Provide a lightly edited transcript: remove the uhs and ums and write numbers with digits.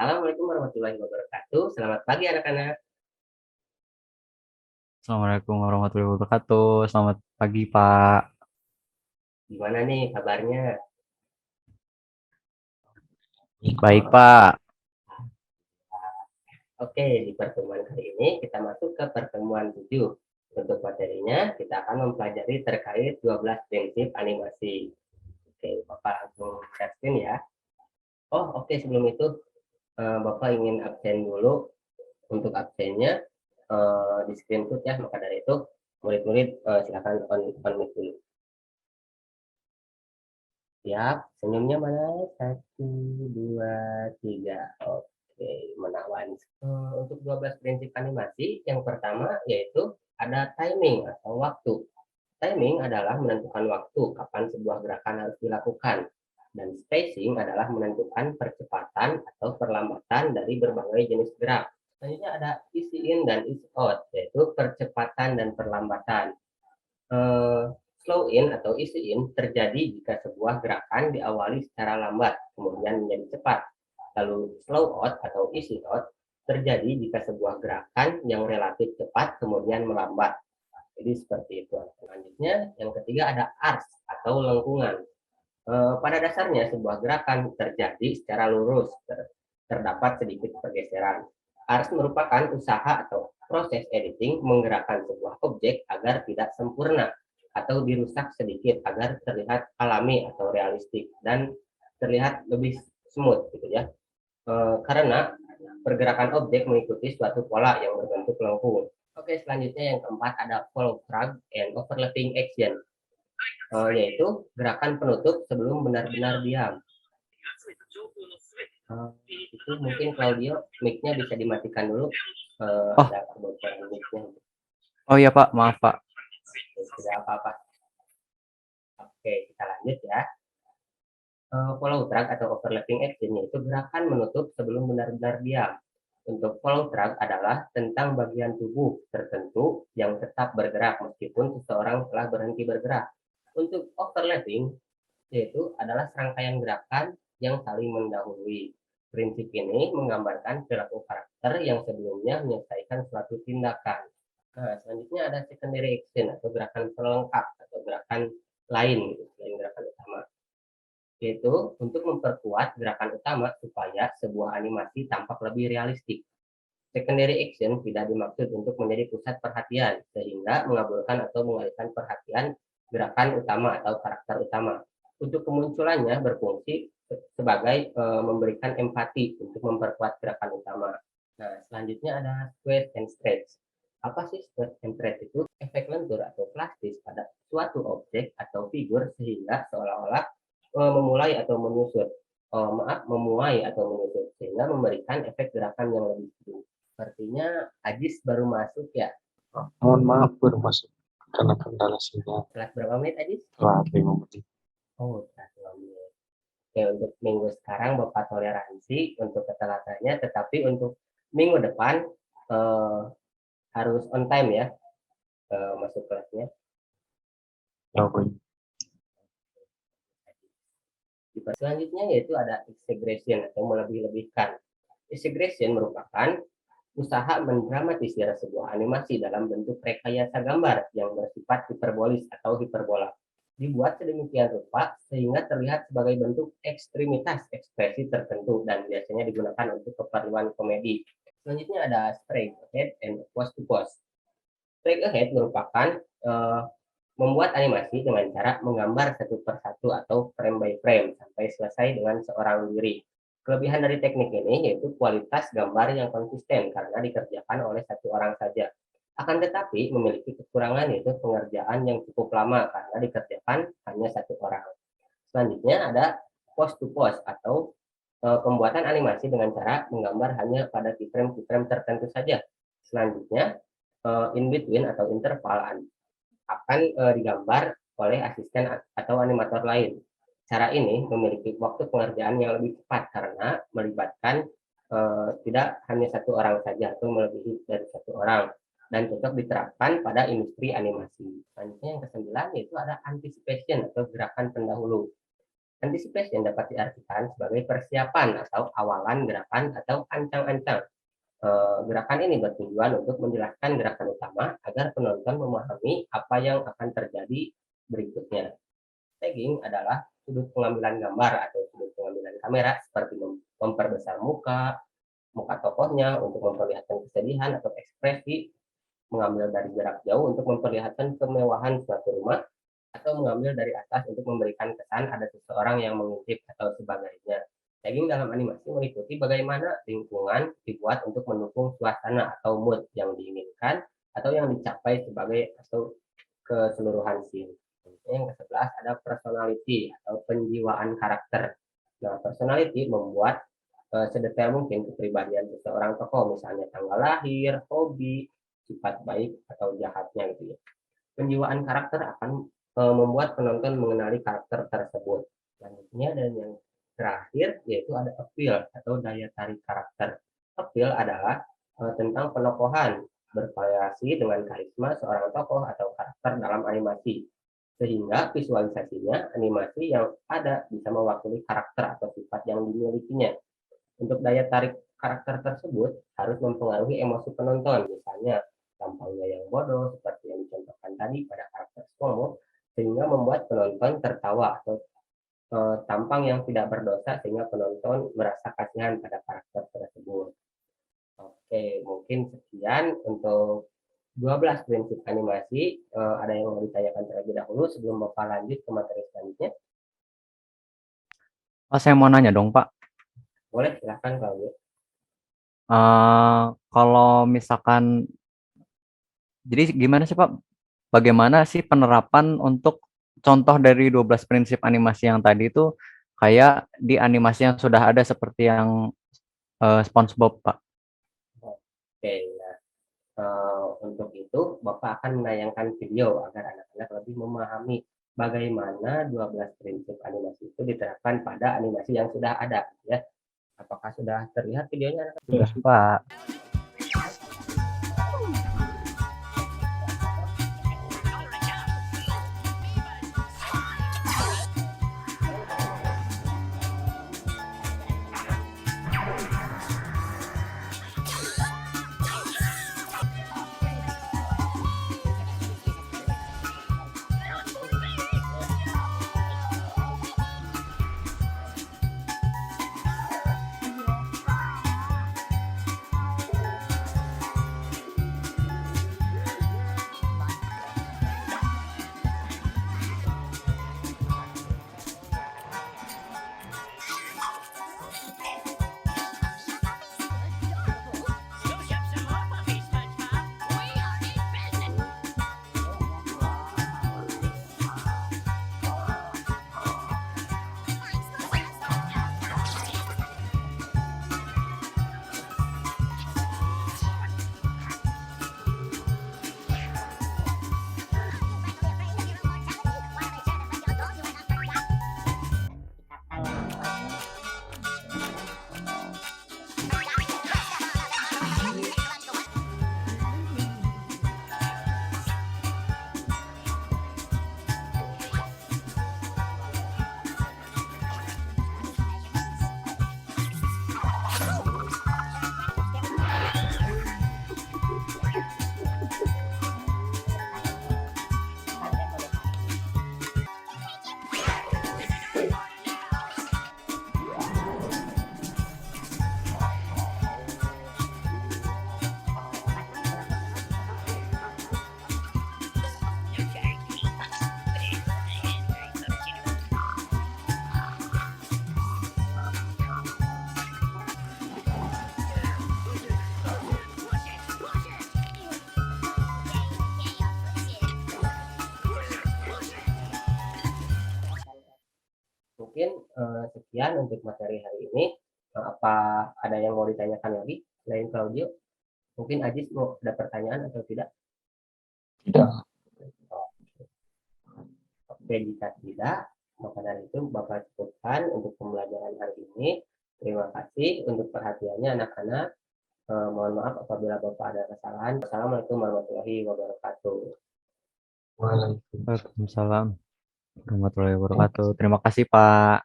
Assalamualaikum warahmatullahi wabarakatuh. Selamat pagi anak-anak. Assalamualaikum warahmatullahi wabarakatuh. Selamat pagi, Pak. Gimana nih kabarnya? Baik, Pak. Oke, di pertemuan kali ini kita masuk ke pertemuan 7. Untuk materinya, kita akan mempelajari terkait 12 prinsip animasi. Oke, Bapak langsung share screen ya. Oh, oke, sebelum itu Bapak ingin absen dulu. Untuk absennya di screenshot ya. Maka dari itu, murid-murid silakan on mic dulu. Siap, senyumnya mana? 1, 2, 3. Oke, menawan. Untuk 12 prinsip animasi, yang pertama yaitu ada timing atau waktu. Timing adalah menentukan waktu kapan sebuah gerakan harus dilakukan. Dan spacing adalah menentukan percepatan atau perlambatan dari berbagai jenis gerak. Selanjutnya ada easy in dan easy out, yaitu percepatan dan perlambatan. Eh, Slow in atau easy in terjadi jika sebuah gerakan diawali secara lambat, kemudian menjadi cepat. Lalu slow out atau easy out terjadi jika sebuah gerakan yang relatif cepat kemudian melambat. Jadi seperti itu. Selanjutnya, yang ketiga ada arcs atau lengkungan. Pada dasarnya sebuah gerakan terjadi secara lurus, terdapat sedikit pergeseran. Arcs merupakan usaha atau proses editing menggerakkan sebuah objek agar tidak sempurna atau dirusak sedikit agar terlihat alami atau realistik dan terlihat lebih smooth gitu ya. Karena pergerakan objek mengikuti suatu pola yang berbentuk lengkung. Oke, selanjutnya yang keempat ada follow shrug and overlapping action, yaitu gerakan penutup sebelum benar-benar diam. Itu mungkin Claudio mic-nya bisa dimatikan dulu. Oh, Ada kebocoran mic-nya. oh iya, Pak. Maaf, Pak. Tidak apa-apa. Oke, kita lanjut ya. Follow track atau overlapping action yaitu gerakan menutup sebelum benar-benar diam. Untuk follow track adalah tentang bagian tubuh tertentu yang tetap bergerak meskipun seseorang telah berhenti bergerak. Untuk overlapping yaitu adalah serangkaian gerakan yang saling mendahului. Prinsip ini menggambarkan perilaku karakter yang sebelumnya menyelesaikan suatu tindakan. Nah, selanjutnya ada secondary action atau gerakan pelengkap atau gerakan lain selain gerakan utama, yaitu untuk memperkuat gerakan utama supaya sebuah animasi tampak lebih realistik. Secondary action tidak dimaksud untuk menjadi pusat perhatian, sehingga mengabulkan atau mengalihkan perhatian gerakan utama atau karakter utama. Untuk kemunculannya berfungsi sebagai memberikan empati untuk memperkuat gerakan utama. Nah, selanjutnya ada squeeze and stretch. Apa sih squeeze and stretch itu? Efek lentur atau plastis pada suatu objek atau figur sehingga seolah-olah memulai atau menyusut. Memuai atau menyusut sehingga memberikan efek gerakan yang lebih sejuk. Sepertinya Ajis baru masuk ya. Mohon maaf baru masuk karena kendala sinyal. Setelah berapa menit Ajis? Setelah 5 menit. Oh, setelah 2 menit. Oke, untuk minggu sekarang Bapak toleransi untuk ketelatannya, tetapi untuk minggu depan eh, harus on time ya masuk kelasnya. Ya, baik. Selanjutnya yaitu ada exaggeration atau melebih-lebihkan. Exaggeration merupakan usaha mendramatisir sebuah animasi dalam bentuk rekayasa gambar yang bersifat hiperbolis atau hiperbola. Dibuat sedemikian rupa sehingga terlihat sebagai bentuk ekstremitas ekspresi tertentu dan biasanya digunakan untuk keperluan komedi. Selanjutnya ada straight ahead and pose to pose. Straight ahead merupakan membuat animasi dengan cara menggambar satu persatu atau frame by frame sampai selesai dengan seorang diri. Kelebihan dari teknik ini yaitu kualitas gambar yang konsisten karena dikerjakan oleh satu orang saja. Akan tetapi memiliki kekurangan yaitu pengerjaan yang cukup lama karena dikerjakan hanya satu orang. Selanjutnya ada pose to pose atau pembuatan animasi dengan cara menggambar hanya pada keyframe tertentu saja. Selanjutnya in between atau interval akan digambar oleh asisten atau animator lain. Cara ini memiliki waktu pengerjaan yang lebih cepat karena melibatkan tidak hanya satu orang saja atau melebihi dari satu orang dan cocok diterapkan pada industri animasi. Selanjutnya yang ke-9 yaitu ada anticipation atau gerakan pendahulu. Anticipation dapat diartikan sebagai persiapan atau awalan gerakan atau ancang-ancang. Gerakan ini bertujuan untuk menjelaskan gerakan utama agar penonton memahami apa yang akan terjadi berikutnya. Tagging adalah sudut pengambilan gambar atau sudut pengambilan kamera seperti memperbesar muka tokohnya untuk memperlihatkan kesedihan atau ekspresi, mengambil dari jarak jauh untuk memperlihatkan kemewahan suatu rumah, atau mengambil dari atas untuk memberikan kesan ada seseorang yang mengintip atau sebagainya. Tagging dalam animasi meliputi bagaimana lingkungan dibuat untuk mendukung suasana atau mood yang diinginkan atau yang dicapai sebagai atau keseluruhan scene. Yang ke-11 ada personality atau penjiwaan karakter. Nah, personality membuat sedetail mungkin kepribadian seseorang tokoh, misalnya tanggal lahir, hobi, sifat baik atau jahatnya gitu ya. Penjiwaan karakter akan membuat penonton mengenali karakter tersebut. Selanjutnya dan yang terakhir yaitu ada appeal atau daya tarik karakter. Appeal adalah tentang penokohan, bervariasi dengan karisma seorang tokoh atau karakter dalam animasi. Sehingga visualisasinya animasi yang ada bisa mewakili karakter atau sifat yang dimilikinya. Untuk daya tarik karakter tersebut harus mempengaruhi emosi penonton, misalnya tampangnya yang bodoh seperti yang dicontohkan tadi pada karakter SpongeBob, sehingga membuat penonton tertawa, atau tampang yang tidak berdosa sehingga penonton merasa kasihan pada karakter tersebut. Oke, mungkin sekian untuk 12 prinsip animasi. Ada yang mau ditanyakan terlebih dahulu sebelum Bapak lanjut ke materi selanjutnya? Saya mau nanya dong, Pak. Boleh, silahkan kalau gitu. Kalau misalkan, jadi gimana sih Pak? Bagaimana sih penerapan untuk contoh dari 12 prinsip animasi yang tadi itu kayak di animasi yang sudah ada seperti yang SpongeBob, Pak? Oke, nah untuk itu Bapak akan menayangkan video agar anak-anak lebih memahami bagaimana 12 prinsip animasi itu diterapkan pada animasi yang sudah ada, ya. Apakah sudah terlihat videonya? Sudah, Pak. Mungkin sekian untuk materi hari ini. Apa ada yang mau ditanyakan lagi selain Claudio? Mungkin Ajis mau ada pertanyaan atau tidak? Tidak. Oke, jika tidak, maka dari itu Bapak cukupkan untuk pembelajaran hari ini. Terima kasih untuk perhatiannya anak-anak. Mohon maaf apabila Bapak ada kesalahan. Assalamualaikum warahmatullahi wabarakatuh. Waalaikumsalam. Waalaikumsalam warahmatullahi wabarakatuh. Terima kasih, Pak.